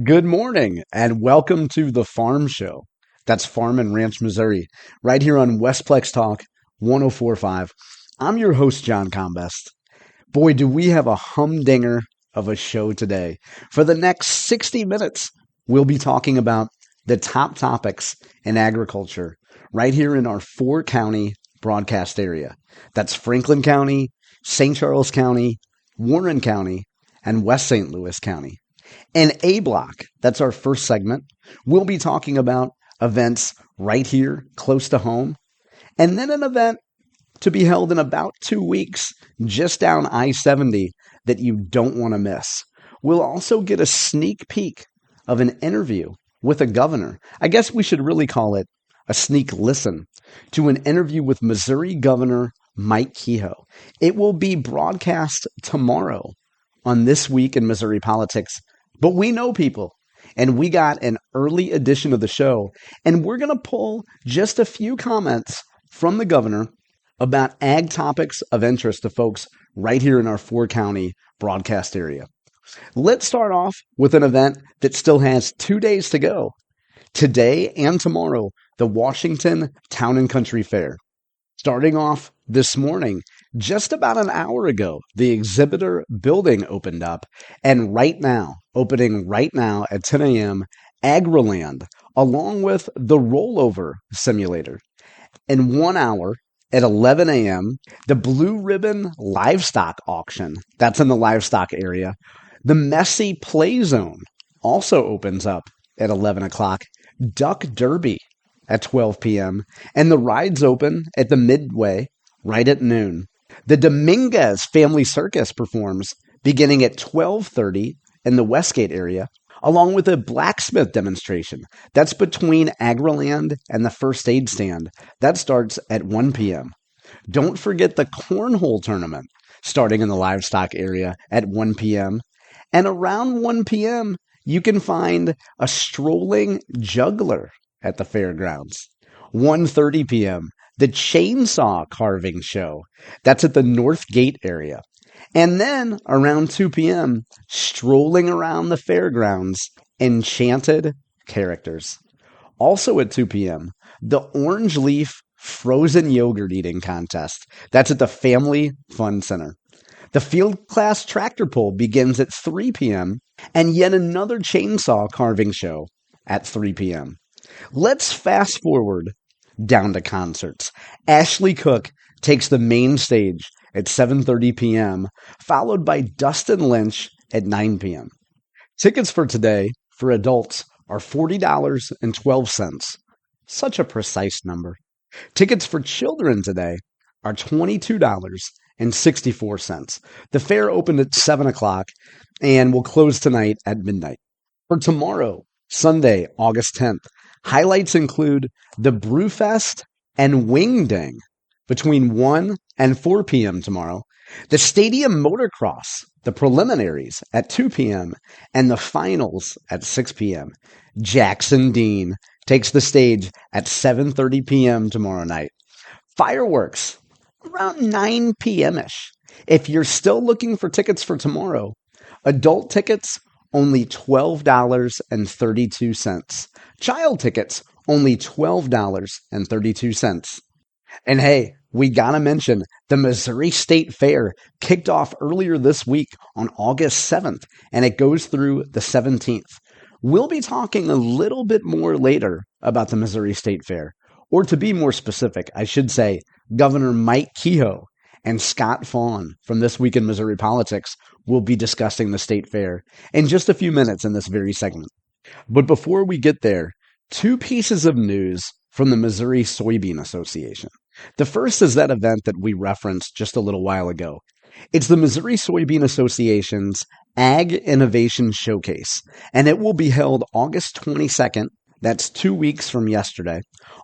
Good morning and welcome to the Farm Show. That's Farm and Ranch, Missouri, right here on Westplex Talk 1045. I'm your host, John Combest. Boy, do we have a humdinger of a show today. For the next 60 minutes, we'll be talking about the top topics in agriculture right here in our 4-county broadcast area. That's Franklin County, St. Charles County, Warren County, and West St. Louis County. In A block, that's our first segment, we'll be talking about events right here close to home, and then an event to be held in about 2 weeks just down I-70 that you don't want to miss. We'll also get a sneak peek of an interview with a governor. I guess we should really call it a sneak listen to an interview with Missouri Governor Mike Kehoe. It will be broadcast tomorrow on This Week in Missouri Politics. But we know people, and we got an early edition of the show, and we're going to pull just a few comments from the governor about ag topics of interest to folks right here in our 4-county broadcast area. Let's start off with an event that still has 2 days to go. Today and tomorrow, the Washington Town and Country Fair. Starting off this morning, just about an hour ago, the exhibitor building opened up, and opening right now at 10 a.m., Agriland, along with the rollover simulator. In 1 hour, at 11 a.m., the Blue Ribbon Livestock Auction, that's in the livestock area. The Messy Play Zone also opens up at 11 o'clock. Duck Derby at 12 p.m., and the rides open at the Midway right at noon. The Dominguez Family Circus performs beginning at 12:30 in the Westgate area, along with a blacksmith demonstration. That's between Agriland and the First Aid Stand. That starts at 1 p.m. Don't forget the cornhole tournament starting in the livestock area at 1 p.m. And around 1 p.m., you can find a strolling juggler at the fairgrounds. 1:30 p.m., the Chainsaw Carving Show. That's at the North Gate area. And then around 2 p.m., strolling around the fairgrounds, Enchanted Characters. Also at 2 p.m., the Orange Leaf Frozen Yogurt Eating Contest. That's at the Family Fun Center. The Field Class Tractor Pull begins at 3 p.m., and yet another chainsaw carving show at 3 p.m. Let's fast forward down to concerts. Ashley Cook takes the main stage at 7:30 p.m., followed by Dustin Lynch at 9 p.m. Tickets for today for adults are $40.12. Such a precise number. Tickets for children today are $22.64. The fair opened at 7 o'clock and will close tonight at midnight. For tomorrow, Sunday, August 10th, highlights include the Brewfest and Wing Ding between 1 and 4 p.m. tomorrow, the Stadium Motocross, the preliminaries at 2 p.m., and the finals at 6 p.m. Jackson Dean takes the stage at 7:30 p.m. tomorrow night. Fireworks around 9 p.m.-ish. If you're still looking for tickets for tomorrow, adult tickets only $12.32. Child tickets only $12.32. And hey, we gotta mention the Missouri State Fair kicked off earlier this week on August 7th, and it goes through the 17th. We'll be talking a little bit more later about the Missouri State Fair, or to be more specific, I should say Governor Mike Kehoe and Scott Faughn from This Week in Missouri Politics will be discussing the state fair in just a few minutes in this very segment. But before we get there, 2 pieces of news from the Missouri Soybean Association. The first is that event that we referenced just a little while ago. It's the Missouri Soybean Association's Ag Innovation Showcase, and it will be held August 22nd. That's 2 weeks from yesterday.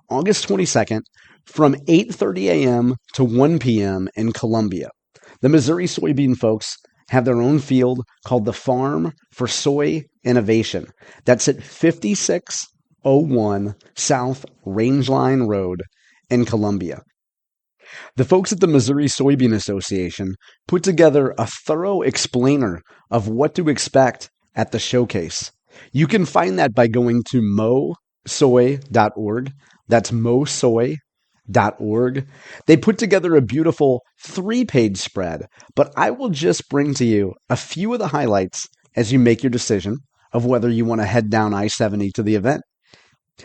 August 22nd, from 8:30 a.m. to 1 p.m. in Columbia. The Missouri soybean folks have their own field called the Farm for Soy Innovation. That's at 5601 South Rangeline Road in Columbia. The folks at the Missouri Soybean Association put together a thorough explainer of what to expect at the showcase. You can find that by going to mosoy.org. That's mosoy.org. They put together a beautiful 3-page spread, but I will just bring to you a few of the highlights as you make your decision of whether you want to head down I-70 to the event.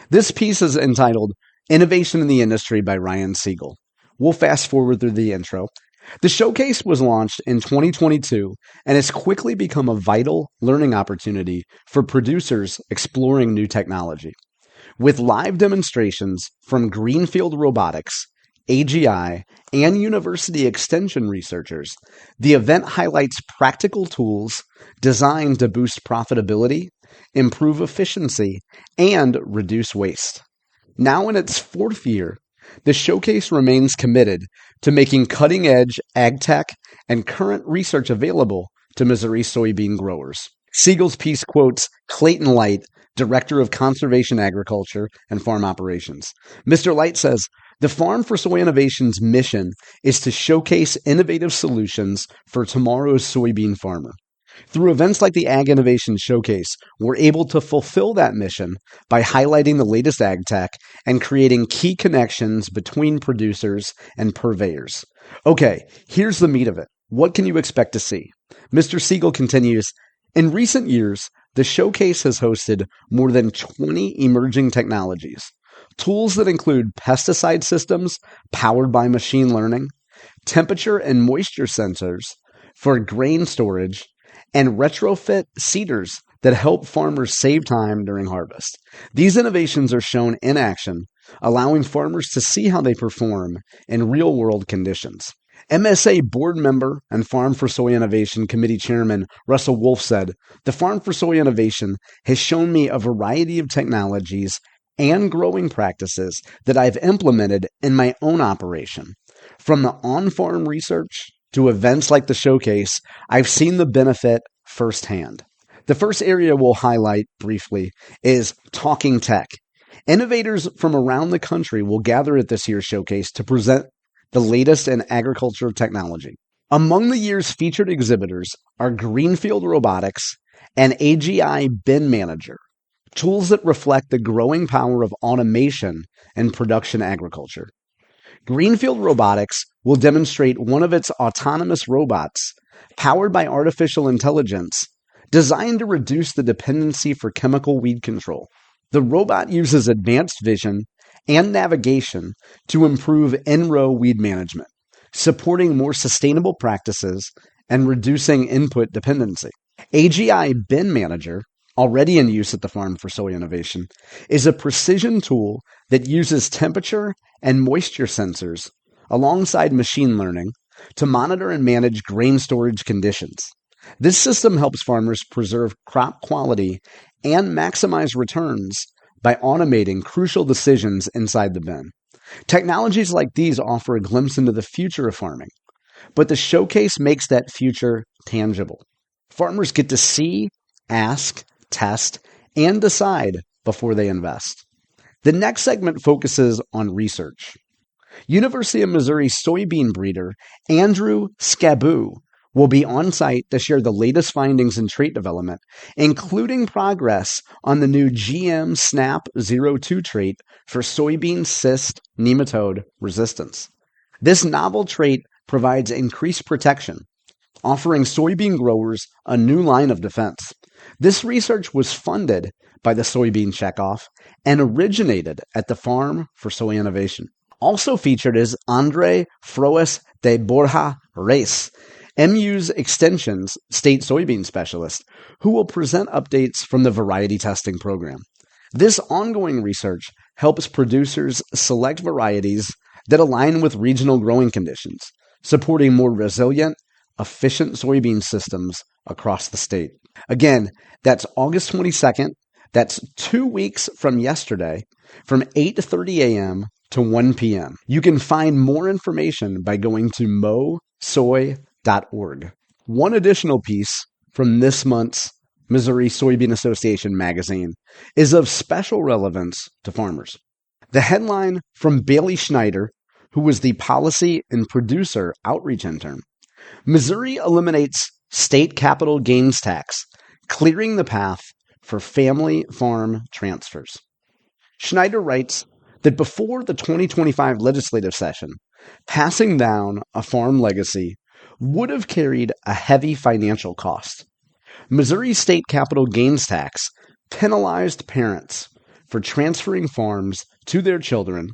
This piece is entitled Innovation in the Industry by Ryan Siegel. We'll fast forward through the intro. The showcase was launched in 2022 and has quickly become a vital learning opportunity for producers exploring new technology. With live demonstrations from Greenfield Robotics, AGI, and university extension researchers, the event highlights practical tools designed to boost profitability, improve efficiency, and reduce waste. Now in its 4th year, the showcase remains committed to making cutting-edge ag tech and current research available to Missouri soybean growers. Siegel's piece quotes Clayton Light, Director of Conservation Agriculture and Farm Operations. Mr. Light says, "The Farm for Soy Innovation's mission is to showcase innovative solutions for tomorrow's soybean farmer. Through events like the Ag Innovation Showcase, we're able to fulfill that mission by highlighting the latest ag tech and creating key connections between producers and purveyors." Okay, here's the meat of it. What can you expect to see? Mr. Siegel continues, "In recent years, the showcase has hosted more than 20 emerging technologies, tools that include pesticide systems powered by machine learning, temperature and moisture sensors for grain storage, and retrofit seeders that help farmers save time during harvest. These innovations are shown in action, allowing farmers to see how they perform in real-world conditions." MSA board member and Farm for Soy Innovation Committee Chairman Russell Wolf said, "The Farm for Soy Innovation has shown me a variety of technologies and growing practices that I've implemented in my own operation. From the on-farm research to events like the showcase, I've seen the benefit firsthand." The first area we'll highlight briefly is Talking Tech. Innovators from around the country will gather at this year's showcase to present the latest in agriculture technology. Among the year's featured exhibitors are Greenfield Robotics and AGI Bin Manager, tools that reflect the growing power of automation in production agriculture. Greenfield Robotics will demonstrate one of its autonomous robots powered by artificial intelligence designed to reduce the dependency for chemical weed control. The robot uses advanced vision and navigation to improve in-row weed management, supporting more sustainable practices and reducing input dependency. AGI Bin Manager, already in use at the Farm for Soy Innovation, is a precision tool that uses temperature and moisture sensors alongside machine learning to monitor and manage grain storage conditions. This system helps farmers preserve crop quality and maximize returns by automating crucial decisions inside the bin. Technologies like these offer a glimpse into the future of farming, but the showcase makes that future tangible. Farmers get to see, ask, test, and decide before they invest. The next segment focuses on research. University of Missouri soybean breeder Andrew Scaboo will be on site to share the latest findings in trait development, including progress on the new GM Snap 02 trait for soybean cyst nematode resistance. This novel trait provides increased protection, offering soybean growers a new line of defense. This research was funded by the Soybean Checkoff and originated at the Farm for Soy Innovation. Also featured is Andre Froes de Borja Reis, MU's Extension's state soybean specialist, who will present updates from the variety testing program. This ongoing research helps producers select varieties that align with regional growing conditions, supporting more resilient, efficient soybean systems across the state. Again, that's August 22nd. That's 2 weeks from yesterday, from 8:30 a.m. to 1 p.m. You can find more information by going to mosoy.org. One additional piece from this month's Missouri Soybean Association magazine is of special relevance to farmers. The headline from Bailey Schneider, who was the policy and producer outreach intern: Missouri eliminates state capital gains tax, clearing the path for family farm transfers. Schneider writes that before the 2025 legislative session, passing down a farm legacy would have carried a heavy financial cost. Missouri state capital gains tax penalized parents for transferring farms to their children,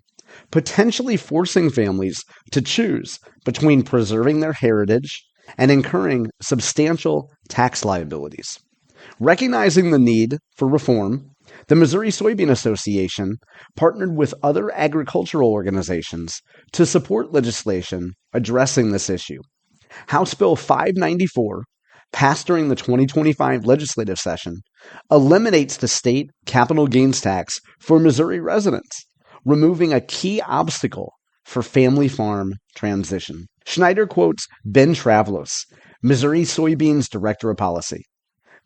potentially forcing families to choose between preserving their heritage and incurring substantial tax liabilities. Recognizing the need for reform, the Missouri Soybean Association partnered with other agricultural organizations to support legislation addressing this issue. House Bill 594, passed during the 2025 legislative session, eliminates the state capital gains tax for Missouri residents, removing a key obstacle for family farm transition. Schneider quotes Ben Travalos, Missouri Soybeans Director of Policy.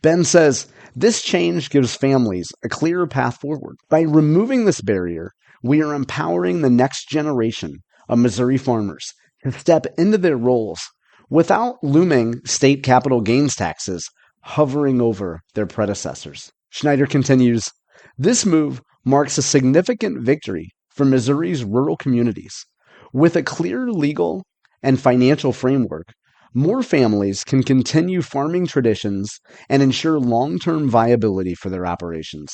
Ben says, "This change gives families a clearer path forward. By removing this barrier, we are empowering the next generation of Missouri farmers to step into their roles without looming state capital gains taxes hovering over their predecessors." Schneider continues, "This move marks a significant victory for Missouri's rural communities. With a clear legal and financial framework, more families can continue farming traditions and ensure long-term viability for their operations.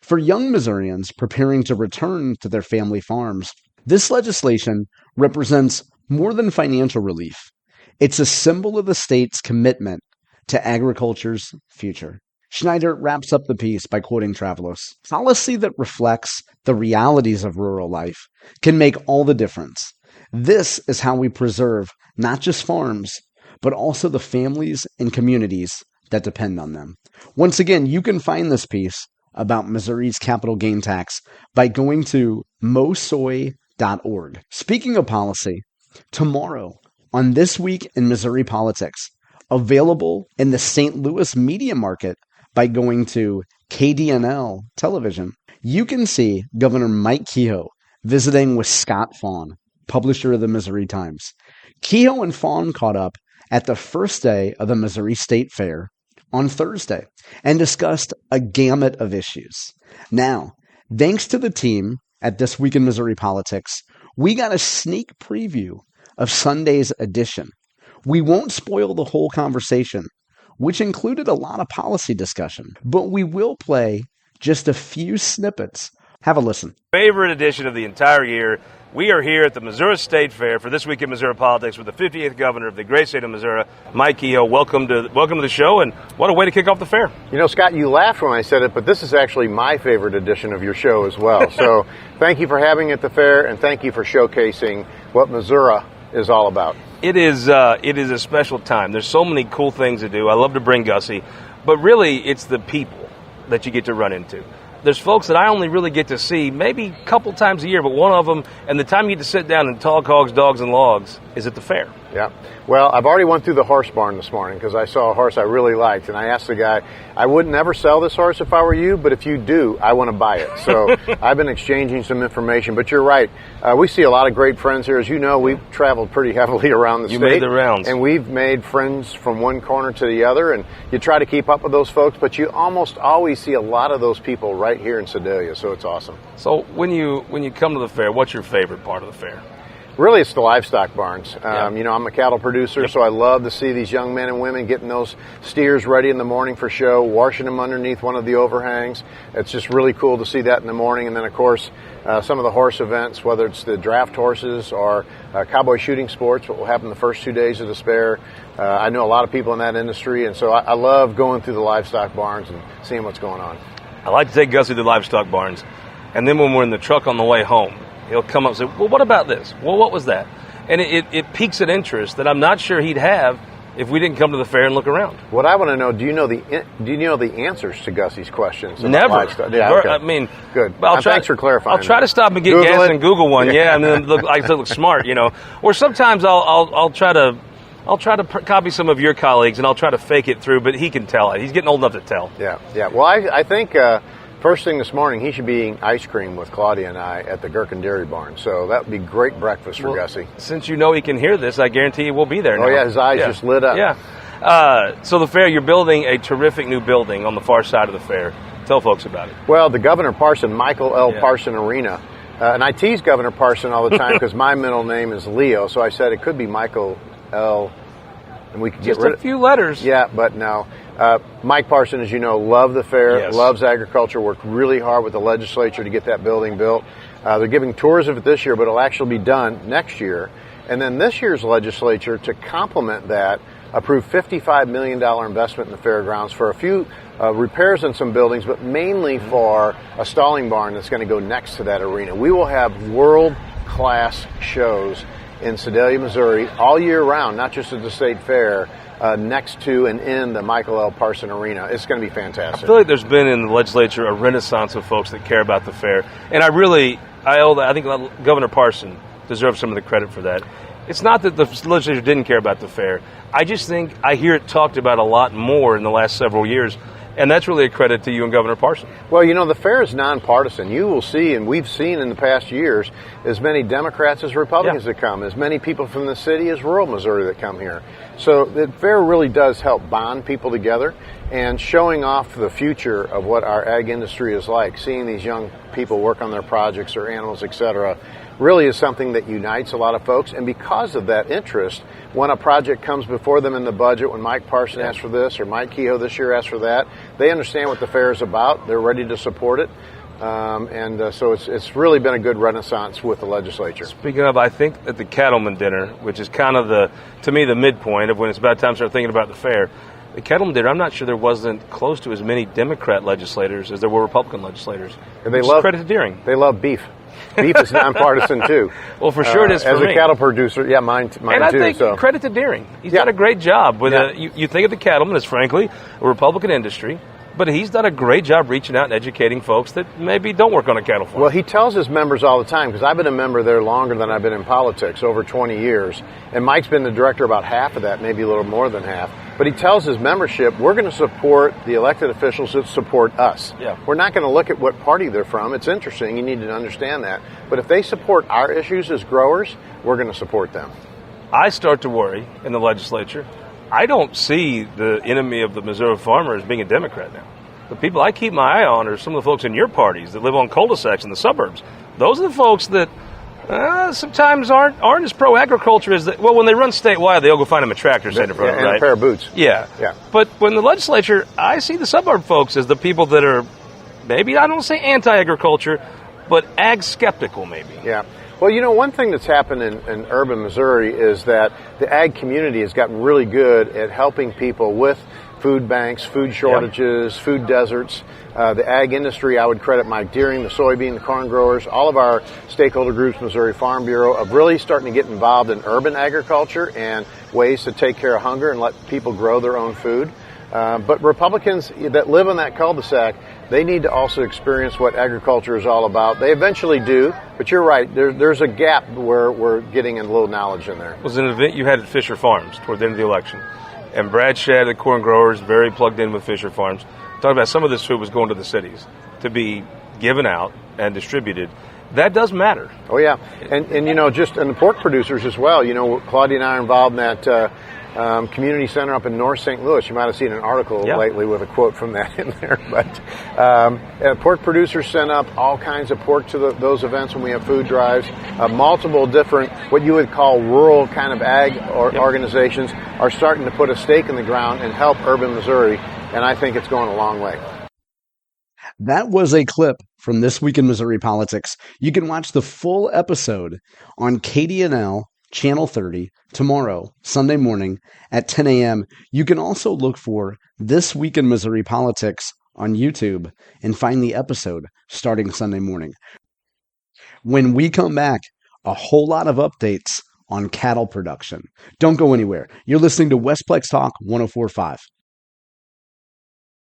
For young Missourians preparing to return to their family farms, this legislation represents more than financial relief. It's a symbol of the state's commitment to agriculture's future." Schneider wraps up the piece by quoting Travalos, "Policy that reflects the realities of rural life can make all the difference. This is how we preserve not just farms, but also the families and communities that depend on them." Once again, you can find this piece about Missouri's capital gain tax by going to mosoy.org. Speaking of policy, tomorrow on This Week in Missouri Politics, available in the St. Louis media market by going to KDNL television, you can see Governor Mike Kehoe visiting with Scott Faughn, publisher of the Missouri Times. Kehoe and Faughn caught up at the first day of the Missouri State Fair on Thursday and discussed a gamut of issues. Now, thanks to the team at This Week in Missouri Politics, we got a sneak preview of Sunday's edition. We won't spoil the whole conversation, which included a lot of policy discussion, but we will play just a few snippets. Have a listen. Favorite edition of the entire year. We are here at the Missouri State Fair for This Week in Missouri Politics with the 58th governor of the great state of Missouri, Mike Kehoe. Welcome to the show, and what a way to kick off the fair. You know, Scott, you laughed when I said it, but this is actually my favorite edition of your show as well. So thank you for having me at the fair, and thank you for showcasing what Missouri is all about. It is a special time. There's so many cool things to do. I love to bring Gussie, but really it's the people that you get to run into. There's folks that I only really get to see maybe a couple times a year, but one of them, and the time you get to sit down and talk hogs, dogs, and logs, is at the fair. Yeah. Well, I've already went through the horse barn this morning because I saw a horse I really liked, and I asked the guy, I would never sell this horse if I were you, but if you do, I want to buy it. So I've been exchanging some information, but you're right. We see a lot of great friends here. As you know, we've traveled pretty heavily around the state. You made the rounds. And we've made friends from one corner to the other, and you try to keep up with those folks, but you almost always see a lot of those people right here in Sedalia, so it's awesome. So when you come to the fair, what's your favorite part of the fair? Really, it's the livestock barns. Yeah. You know, I'm a cattle producer, so I love to see these young men and women getting those steers ready in the morning for show, washing them underneath one of the overhangs. It's just really cool to see that in the morning. And then, of course, some of the horse events, whether it's the draft horses or cowboy shooting sports, what will happen the first 2 days of the fair. I know a lot of people in that industry, and so I love going through the livestock barns and seeing what's going on. I like to take Gussie to the livestock barns, and then when we're in the truck on the way home, he'll come up and say, well, what about this? Well, what was that? And it piques an interest that I'm not sure he'd have if we didn't come to the fair and look around. What I want to know, do you know the answers to Gussie's questions? Never. Yeah, okay. I mean, good. Thanks for clarifying. I'll try to stop and get Google gas it. and Google one, yeah, and then look smart, you know. Or sometimes I'll try to copy some of your colleagues and I'll try to fake it through, but he can tell it. He's getting old enough to tell. Yeah. Well, I think first thing this morning he should be eating ice cream with Claudia and I at the Gherkin Dairy Barn. So that would be great breakfast for Gussie. Since you know he can hear this, I guarantee he will be there now. Oh yeah, his eyes just lit up. Yeah. So the fair, you're building a terrific new building on the far side of the fair. Tell folks about it. Well, the Governor Parson, Michael L. Parson Arena, and I tease Governor Parson all the time because my middle name is Leo, so I said it could be Michael L. And we could Just get rid a few letters. Yeah, but no. Mike Parson, as you know, loved the fair, loves agriculture, worked really hard with the legislature to get that building built. They're giving tours of it this year, but it'll actually be done next year. And then this year's legislature, to complement that, approved $55 million investment in the fairgrounds for a few repairs in some buildings, but mainly for a stalling barn that's going to go next to that arena. We will have world-class shows in Sedalia, Missouri, all year round, not just at the state fair, next to and in the Michael L. Parson Arena. It's going to be fantastic. I feel like there's been in the legislature a renaissance of folks that care about the fair. And I think Governor Parson deserves some of the credit for that. It's not that the legislature didn't care about the fair. I just think I hear it talked about a lot more in the last several years. And that's really a credit to you and Governor Parson. Well, you know, the fair is nonpartisan. You will see, and we've seen in the past years, as many Democrats as Republicans that come, as many people from the city as rural Missouri that come here. So the fair really does help bond people together and showing off the future of what our ag industry is like. Seeing these young people work on their projects, their animals, etc., really is something that unites a lot of folks. And because of that interest, when a project comes before them in the budget, when Mike Parson asked for this or Mike Kehoe this year asked for that, they understand what the fair is about. They're ready to support it. So it's really been a good renaissance with the legislature. Speaking of, I think at the Cattleman Dinner, which is kind of to me, the midpoint of when it's about time to start thinking about the fair, the Cattleman Dinner, I'm not sure there wasn't close to as many Democrat legislators as there were Republican legislators. And they love credit to Deering. They love beef. Beef is nonpartisan too. Well, for sure it is for me. As a cattle producer, mine too. And I think credit to Deering. He's done a great job with you think of the cattleman as frankly a Republican industry, but he's done a great job reaching out and educating folks that maybe don't work on a cattle farm. Well, he tells his members all the time, because I've been a member there longer than I've been in politics, over 20 years, and Mike's been the director about half of that, maybe a little more than half. But he tells his membership, we're going to support the elected officials that support us. Yeah. We're not going to look at what party they're from. It's interesting. You need to understand that. But if they support our issues as growers, we're going to support them. I start to worry in the legislature. I don't see the enemy of the Missouri farmer as being a Democrat now. The people I keep my eye on are some of the folks in your parties that live on cul-de-sacs in the suburbs. Those are the folks that sometimes aren't as pro-agriculture as when they run statewide, they'll go find them a tractor center for them, and right? a pair of boots. Yeah. But when the legislature, I see the suburb folks as the people that are maybe, I don't say anti-agriculture, but ag skeptical maybe. Yeah. Well, you know, one thing that's happened in urban Missouri is that the ag community has gotten really good at helping people with food banks, food shortages, food deserts. The ag industry, I would credit Mike Deering, the soybean, the corn growers, all of our stakeholder groups, Missouri Farm Bureau, of really starting to get involved in urban agriculture and ways to take care of hunger and let people grow their own food. But Republicans that live in that cul-de-sac, they need to also experience what agriculture is all about. They eventually do, but you're right. There's a gap where we're getting a little knowledge in there. It was an event you had at Fisher Farms toward the end of the election. And Brad Shad, the corn growers, very plugged in with Fisher Farms, talked about some of this food was going to the cities to be given out and distributed. That does matter. Oh, yeah. And you know, and the pork producers as well. You know, Claudia and I are involved in that community center up in North St. Louis. You might have seen an article lately with a quote from that in there. But pork producers send up all kinds of pork to those events when we have food drives. Multiple different, what you would call rural kind of ag organizations are starting to put a stake in the ground and help urban Missouri. And I think it's going a long way. That was a clip from This Week in Missouri Politics. You can watch the full episode on KDNL Channel 30 tomorrow, Sunday morning at 10 a.m. You can also look for This Week in Missouri Politics on YouTube and find the episode starting Sunday morning. When we come back, a whole lot of updates on cattle production. Don't go anywhere. You're listening to Westplex Talk 104.5.